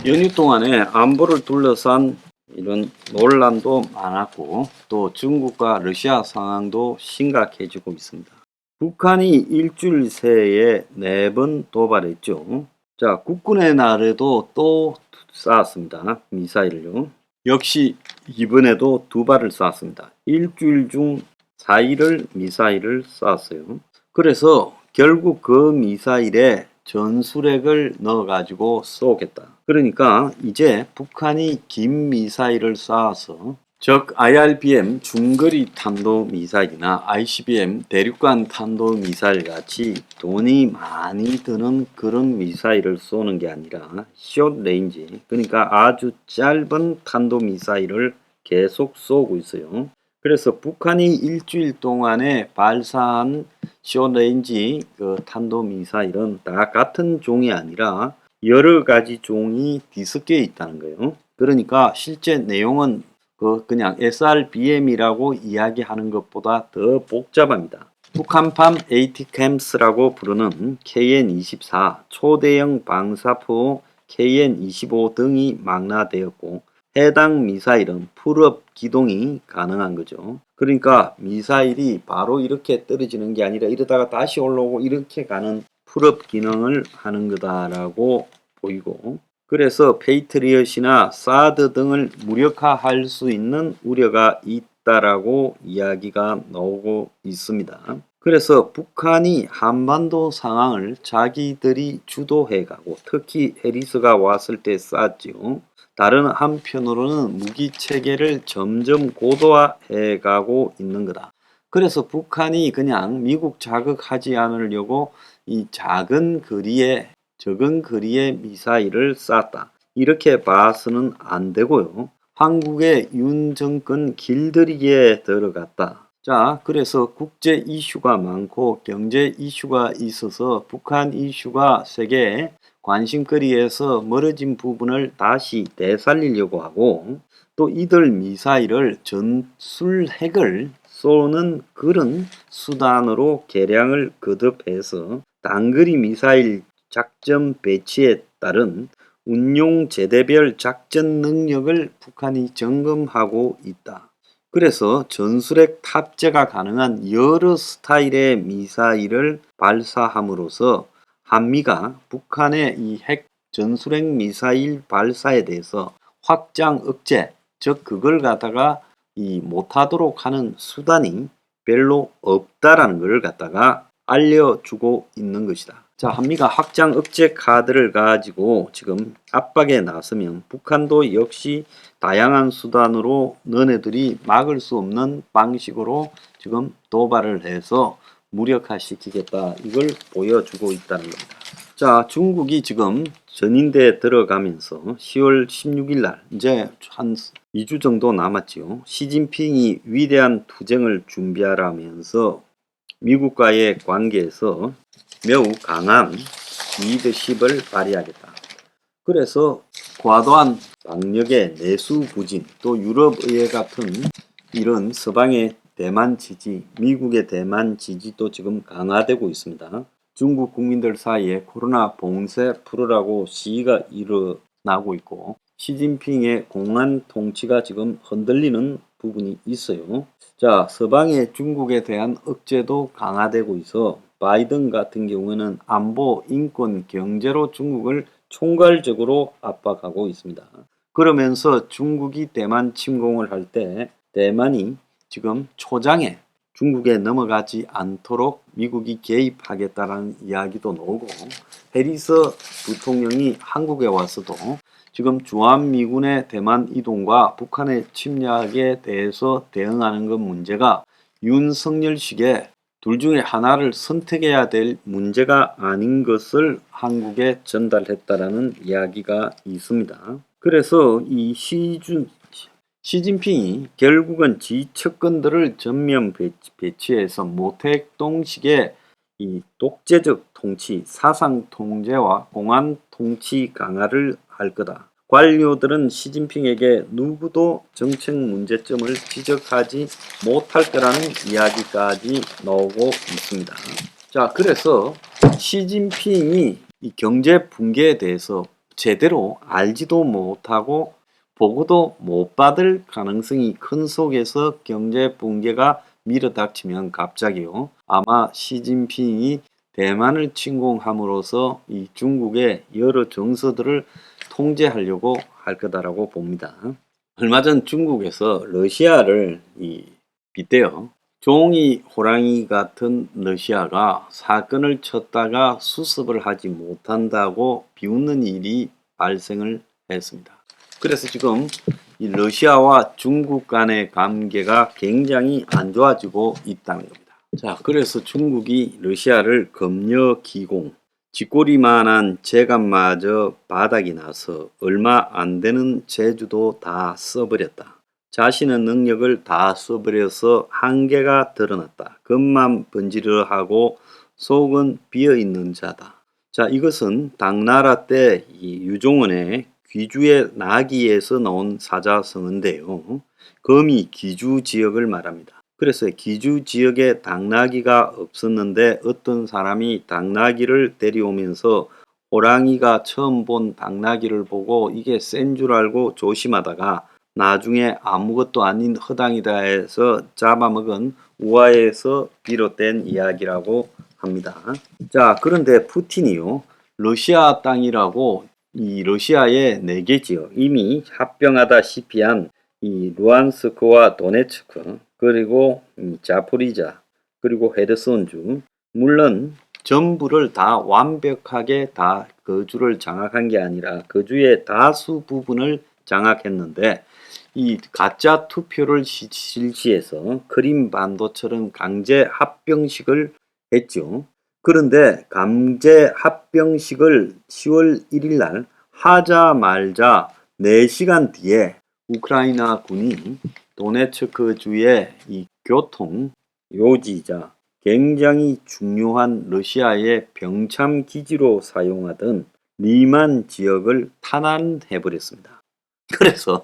연휴 동안에 안보를 둘러싼 이런 논란도 많았고 또 중국과 러시아 상황도 심각해지고 있습니다. 북한이 일주일 새에 4번 도발했죠. 자, 국군의 날에도 또 쐈습니다. 미사일을요. 역시 이번에도 2발을 쐈습니다. 일주일 중 4일을 미사일을 쐈어요. 그래서 결국 그 미사일에 전술핵을 넣어가지고 쏘겠다. 그러니까 이제 북한이 긴 미사일을 쏴서 즉 IRBM 중거리 탄도미사일이나 ICBM 대륙간 탄도미사일 같이 돈이 많이 드는 그런 미사일을 쏘는 게 아니라 숏 레인지, 그러니까 아주 짧은 탄도미사일을 계속 쏘고 있어요. 그래서 북한이 일주일 동안에 발사한 숏레인지 그 탄도미사일은 다 같은 종이 아니라 여러 가지 종이 뒤섞여 있다는 거예요. 그러니까 실제 내용은 그냥 SRBM이라고 이야기하는 것보다 더 복잡합니다. 북한판 ATCAMS라고 부르는 KN-24, 초대형 방사포 KN-25 등이 망라되었고 해당 미사일은 풀업 기동이 가능한 거죠. 그러니까 미사일이 바로 이렇게 떨어지는 게 아니라 이러다가 다시 올라오고 이렇게 가는 풀업 기능을 하는 거다라고 보이고, 그래서 페이트리엇이나 사드 등을 무력화할 수 있는 우려가 있다라고 이야기가 나오고 있습니다. 그래서 북한이 한반도 상황을 자기들이 주도해가고 특히 해리스가 왔을 때 쐈지요. 다른 한편으로는 무기 체계를 점점 고도화해 가고 있는 거다. 그래서 북한이 그냥 미국 자극하지 않으려고 이 적은 거리에 미사일을 쐈다, 이렇게 봐서는 안 되고요. 한국의 윤 정권 길들이기에 들어갔다. 자, 그래서 국제 이슈가 많고 경제 이슈가 있어서 북한 이슈가 세계의 관심거리에서 멀어진 부분을 다시 되살리려고 하고, 또 이들 미사일을 전술핵을 쏘는 그런 수단으로 개량을 거듭해서 단거리 미사일 작전 배치에 따른 운용 제대별 작전 능력을 북한이 점검하고 있다. 그래서 전술핵 탑재가 가능한 여러 스타일의 미사일을 발사함으로써 한미가 북한의 이 핵 전술핵 미사일 발사에 대해서 확장 억제, 즉 그걸 갖다가 못하도록 하는 수단이 별로 없다라는 걸 갖다가 알려주고 있는 것이다. 자, 한미가 확장 억제 카드를 가지고 지금 압박에 나서면 북한도 역시 다양한 수단으로 너네들이 막을 수 없는 방식으로 지금 도발을 해서 무력화시키겠다, 이걸 보여주고 있다는 겁니다. 자, 중국이 지금 전인대에 들어가면서 10월 16일 날 이제 한 2주 정도 남았지요. 시진핑이 위대한 투쟁을 준비하라면서 미국과의 관계에서 매우 강한 리더십을 발휘하겠다. 그래서 과도한 방역의 내수 부진, 또 유럽의회 같은 이런 서방의 대만 지지, 미국의 대만 지지도 지금 강화되고 있습니다. 중국 국민들 사이에 코로나 봉쇄 풀으라고 시위가 일어나고 있고 시진핑의 공안 통치가 지금 흔들리는 부분이 있어요. 자, 서방의 중국에 대한 억제도 강화되고 있어 바이든 같은 경우에는 안보, 인권, 경제로 중국을 총괄적으로 압박하고 있습니다. 그러면서 중국이 대만 침공을 할 때 대만이 지금 초장에 중국에 넘어가지 않도록 미국이 개입하겠다는 이야기도 나오고, 해리스 부통령이 한국에 와서도 지금 주한미군의 대만 이동과 북한의 침략에 대해서 대응하는 것 문제가 윤석열식의 둘 중에 하나를 선택해야 될 문제가 아닌 것을 한국에 전달했다라는 이야기가 있습니다. 그래서 이 시진핑이 결국은 지척권들을 전면 배치해서 모택동식의 이 독재적 통치, 사상 통제와 공안 통치 강화를 할 거다. 관료들은 시진핑에게 누구도 정책 문제점을 지적하지 못할 거라는 이야기까지 나오고 있습니다. 자, 그래서 시진핑이 이 경제 붕괴에 대해서 제대로 알지도 못하고 보고도 못 받을 가능성이 큰 속에서 경제 붕괴가 밀어닥치면 갑자기요. 아마 시진핑이 대만을 침공함으로써 이 중국의 여러 정서들을 통제하려고 할 거다라고 봅니다. 얼마 전 중국에서 러시아를 빗대요. 종이 호랑이 같은 러시아가 사건을 쳤다가 수습을 하지 못한다고 비웃는 일이 발생을 했습니다. 그래서 지금 이 러시아와 중국 간의 관계가 굉장히 안 좋아지고 있다는 겁니다. 자, 그래서 중국이 러시아를 검려 기공, 쥐꼬리만한 재간마저 바닥이 나서 얼마 안 되는 제주도 다 써버렸다. 자신의 능력을 다 써버려서 한계가 드러났다. 겉만 번지르하고 속은 비어있는 자다. 자, 이것은 당나라 때 이 유종원의 귀주의 나기에서 나온 사자성어인데요. 검이 귀주 지역을 말합니다. 그래서 귀주 지역에 당나귀가 없었는데 어떤 사람이 당나귀를 데려오면서 호랑이가 처음 본 당나귀를 보고 이게 센 줄 알고 조심하다가 나중에 아무것도 아닌 허당이다 해서 잡아먹은 우화에서 비롯된 이야기라고 합니다. 자, 그런데 푸틴이요. 러시아 땅이라고 이 러시아의 4개 지역 이미 합병하다시피 한 이 루안스크와 도네츠크 그리고 자포리자 그리고 헤르손주 물론 전부를 다 완벽하게 다 거주를 장악한 게 아니라 거주의 다수 부분을 장악했는데 이 가짜 투표를 실시해서 크림반도처럼 강제 합병식을 했죠. 그런데 강제 합병식을 10월 1일 날 하자마자 4시간 뒤에 우크라이나 군이 도네츠크 주의 이 교통 요지이자 굉장히 중요한 러시아의 병참 기지로 사용하던 리만 지역을 탄환해 버렸습니다. 그래서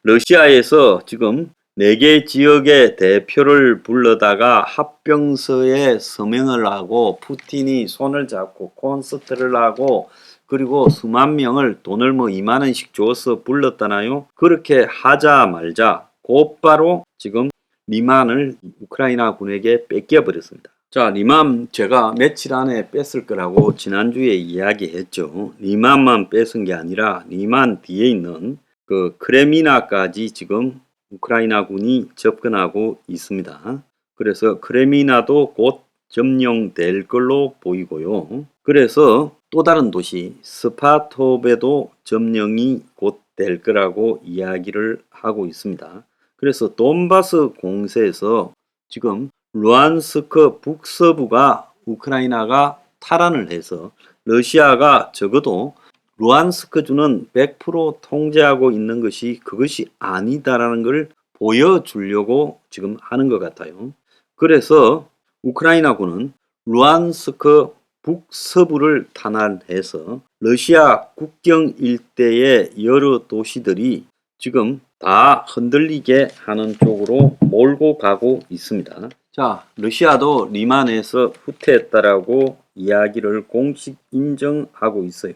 러시아에서 지금 4개 지역의 대표를 불러다가 합병서에 서명을 하고 푸틴이 손을 잡고 콘서트를 하고 그리고 수만 명을 돈을 2만 원씩 줘서 불렀다나요? 그렇게 하자 말자 곧바로 지금 리만을 우크라이나 군에게 뺏겨버렸습니다. 자, 리만 제가 며칠 안에 뺐을 거라고 지난주에 이야기했죠. 리만만 뺏은 게 아니라 리만 뒤에 있는 그 크레미나까지 지금 우크라이나 군이 접근하고 있습니다. 그래서 크레미나도 곧 점령될 걸로 보이고요. 그래서 또 다른 도시 스파토베도 점령이 곧 될 거라고 이야기를 하고 있습니다. 그래서 돈바스 공세에서 지금 루안스크 북서부가 우크라이나가 탈환을 해서 러시아가 적어도 루안스크주는 100% 통제하고 있는 것이 그것이 아니다라는 걸 보여주려고 지금 하는 것 같아요. 그래서 우크라이나군은 루안스크 북서부를 탄환해서 러시아 국경 일대의 여러 도시들이 지금 다 흔들리게 하는 쪽으로 몰고 가고 있습니다. 자, 러시아도 리만에서 후퇴했다라고 이야기를 공식 인정하고 있어요.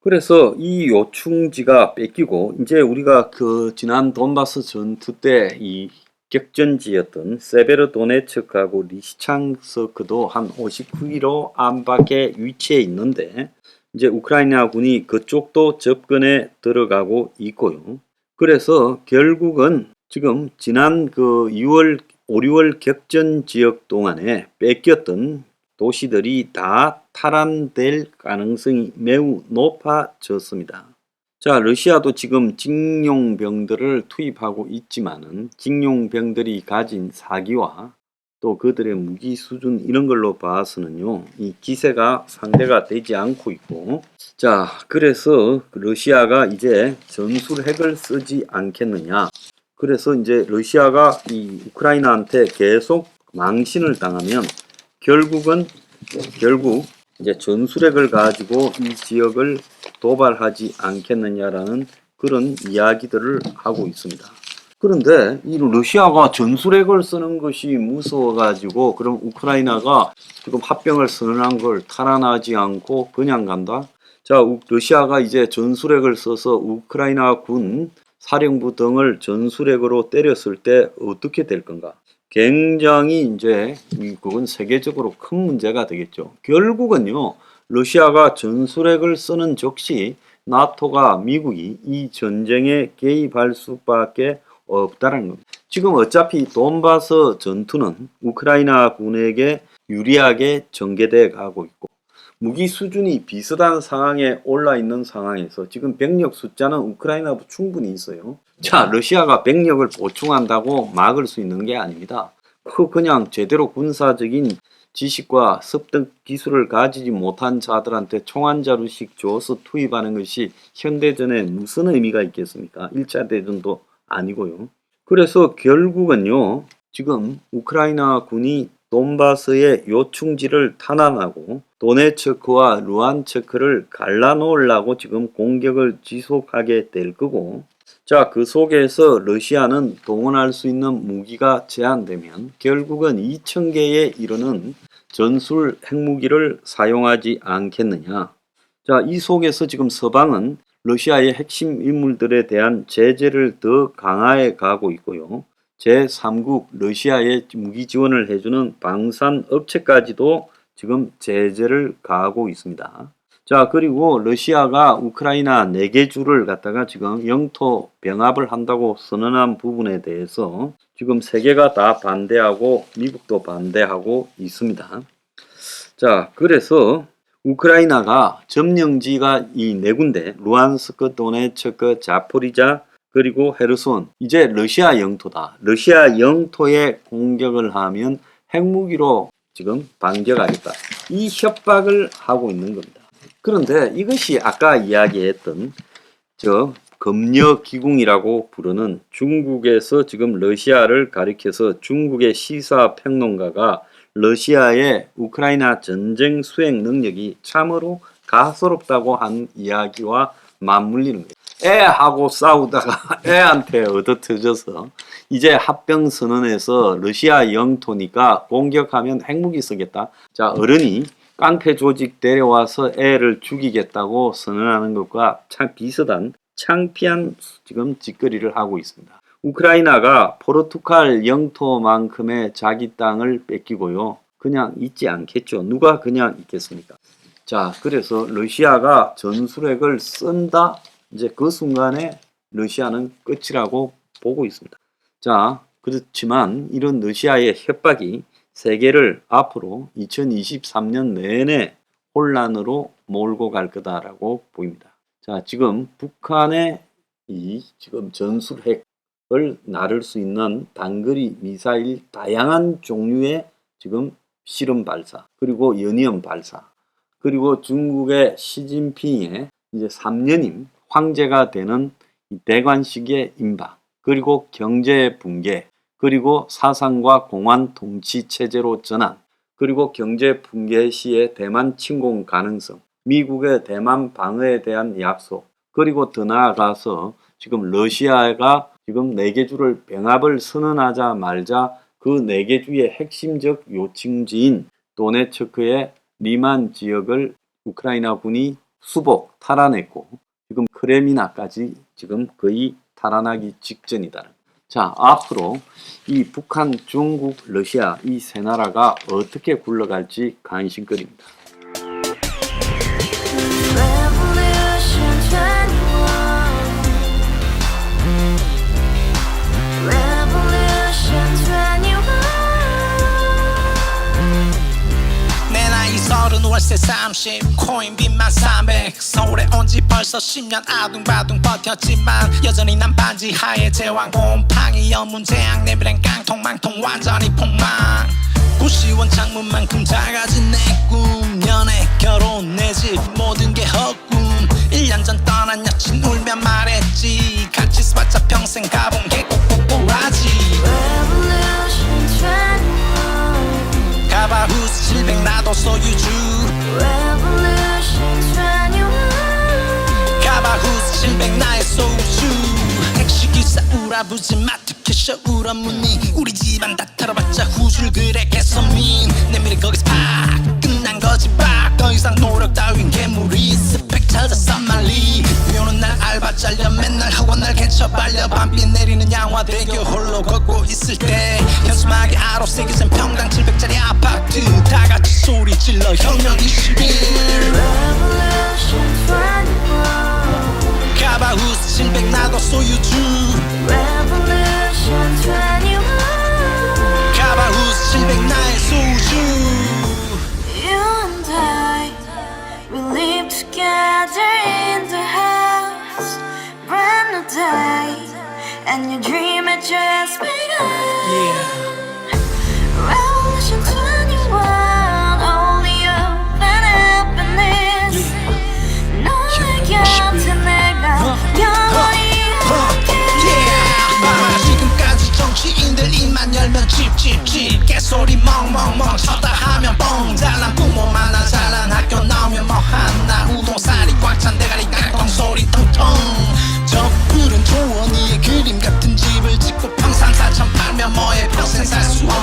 그래서 이 요충지가 뺏기고 이제 우리가 그 지난 돈바스 전투 때 이 격전지였던 세베르도네츠크하고 리시창스크도 한 59km 안팎에 위치해 있는데 이제 우크라이나 군이 그쪽도 접근에 들어가고 있고요. 그래서 결국은 지금 지난 그 6월 5, 6월 격전 지역 동안에 뺏겼던 도시들이 다 탈환될 가능성이 매우 높아졌습니다. 자, 러시아도 지금 징용병들을 투입하고 있지만은 징용병들이 가진 사기와 또 그들의 무기 수준 이런 걸로 봐서는요, 이 기세가 상대가 되지 않고 있고, 자, 그래서 러시아가 이제 전술핵을 쓰지 않겠느냐. 그래서 이제 러시아가 이 우크라이나한테 계속 망신을 당하면 결국 이제 전술핵을 가지고 이 지역을 도발하지 않겠느냐라는 그런 이야기들을 하고 있습니다. 그런데 이 러시아가 전술핵을 쓰는 것이 무서워가지고 그럼 우크라이나가 지금 합병을 선언한 걸 탈환하지 않고 그냥 간다? 자, 자, 러시아가 이제 전술핵을 써서 우크라이나 군 사령부 등을 전술핵으로 때렸을 때 어떻게 될 건가? 굉장히 이제 그건 세계적으로 큰 문제가 되겠죠. 결국은요, 러시아가 전술핵을 쓰는 즉시 나토가 미국이 이 전쟁에 개입할 수밖에 없다는 겁니다. 지금 어차피 돈바스 전투는 우크라이나 군에게 유리하게 전개돼 가고 있고 무기 수준이 비슷한 상황에 올라 있는 상황에서 지금 병력 숫자는 우크라이나도 충분히 있어요. 자, 러시아가 병력을 보충한다고 막을 수 있는 게 아닙니다. 그냥 제대로 군사적인 지식과 습득 기술을 가지지 못한 자들한테 총 한 자루씩 줘서 투입하는 것이 현대전에 무슨 의미가 있겠습니까? 1차 대전도 아니고요. 그래서 결국은요, 지금 우크라이나 군이 돈바스의 요충지를 탄압하고 도네츠크와 루안츠크를 갈라놓으려고 지금 공격을 지속하게 될 거고, 자, 그 속에서 러시아는 동원할 수 있는 무기가 제한되면 결국은 2,000개에 이르는 전술 핵무기를 사용하지 않겠느냐. 자, 이 속에서 지금 서방은 러시아의 핵심 인물들에 대한 제재를 더 강화해 가고 있고요. 제3국 러시아에 무기 지원을 해주는 방산 업체까지도 지금 제재를 가하고 있습니다. 자, 그리고 러시아가 우크라이나 4개 주를 갖다가 지금 영토 병합을 한다고 선언한 부분에 대해서 지금 세계가 다 반대하고 미국도 반대하고 있습니다. 자, 그래서 우크라이나가 점령지가 이 4군데, 루안스크, 도네츠크, 자포리자, 그리고 헤르손, 이제 러시아 영토다. 러시아 영토에 공격을 하면 핵무기로 지금 반격하겠다. 이 협박을 하고 있는 겁니다. 그런데 이것이 아까 이야기했던 검여기궁이라고 부르는 중국에서 지금 러시아를 가리켜서 중국의 시사평론가가 러시아의 우크라이나 전쟁 수행 능력이 참으로 가소롭다고 한 이야기와 맞물리는 거예요. 애하고 싸우다가 애한테 얻어터져서 이제 합병선언에서 러시아 영토니까 공격하면 핵무기 쓰겠다. 자, 어른이 깡패 조직 데려와서 애를 죽이겠다고 선언하는 것과 참 비슷한 창피한 지금 짓거리를 하고 있습니다. 우크라이나가 포르투갈 영토만큼의 자기 땅을 뺏기고요. 그냥 있지 않겠죠. 누가 그냥 있겠습니까? 자, 그래서 러시아가 전술핵을 쓴다. 이제 그 순간에 러시아는 끝이라고 보고 있습니다. 자, 그렇지만 이런 러시아의 협박이 세계를 앞으로 2023년 내내 혼란으로 몰고 갈 거다라고 보입니다. 자, 지금 북한의 이 지금 전술핵을 나를 수 있는 단거리 미사일 다양한 종류의 지금 실험 발사, 그리고 연이은 발사, 그리고 중국의 시진핑의 이제 3년임 황제가 되는 대관식의 임박, 그리고 경제 붕괴, 그리고 사상과 공안 통치 체제로 전환, 그리고 경제 붕괴 시의 대만 침공 가능성, 미국의 대만 방어에 대한 약속, 그리고 더 나아가서 지금 러시아가 지금 4개 주를 병합을 선언하자 말자 그 4개 주의 핵심적 요충지인 도네츠크의 리만 지역을 우크라이나 군이 수복 탈환했고 지금 크레미나까지 지금 거의 탈환하기 직전이다. 자, 앞으로 이 북한, 중국, 러시아 이 세 나라가 어떻게 굴러갈지 관심거리입니다. 월세 30 코인빚만 300 서울에 온 지 벌써 10년 아둥바둥 버텼지만 여전히 난 반지 하에 제왕 곰팡이 연문제약 내비랭 깡통망통 완전히 폭망 고시원 창문만큼 작아진 내 꿈 연애 결혼 내 집 모든 게 헛꿈 1년 전 떠난 여친 울며 말했지 같이 써봤자 평생 가본 게 꼭꼭꼬라지 가바후스 700 나도 소유주 가바후스 700 나의 소주 택시기사 우라부지 마트캐셔 울어무니 우리 집안 다 털어봤자 후줄 그래 개선민 내 미래 거기서 팍 끝난 거지 팍 더 이상 노력 따윈 괴물이 스펙 찾아 거쳐 발려 밤비 내리는 양화대교 홀로 걷고 있을 때 현수막에 아로 새겨진 평당 700짜리 아파트 다 같이 소리 질러 혁명 21 Revolution 21 카바후스 700 나도 소유주 Revolution 21 카바후스 700 나의 소주 You and I, we live together in the house. Brand new day, and your dream had just begun. Yeah. Revolution 21, only open happiness. 너의 곁에 내가 영원히 Yeah. 지금까지 정치인들 입만 열면 찝찝찝 개소리 멍멍멍 쳤다 하면 뻥 잘난 부모 만나 잘난 학교 나오면 뭐 하나 우동살이 꽉 찬 대가리 깡통 소리 텅텅 저 푸른 초원위에 그림 같은 집을 짓고 평상 4천 팔면 뭐해 평생 살 수 없는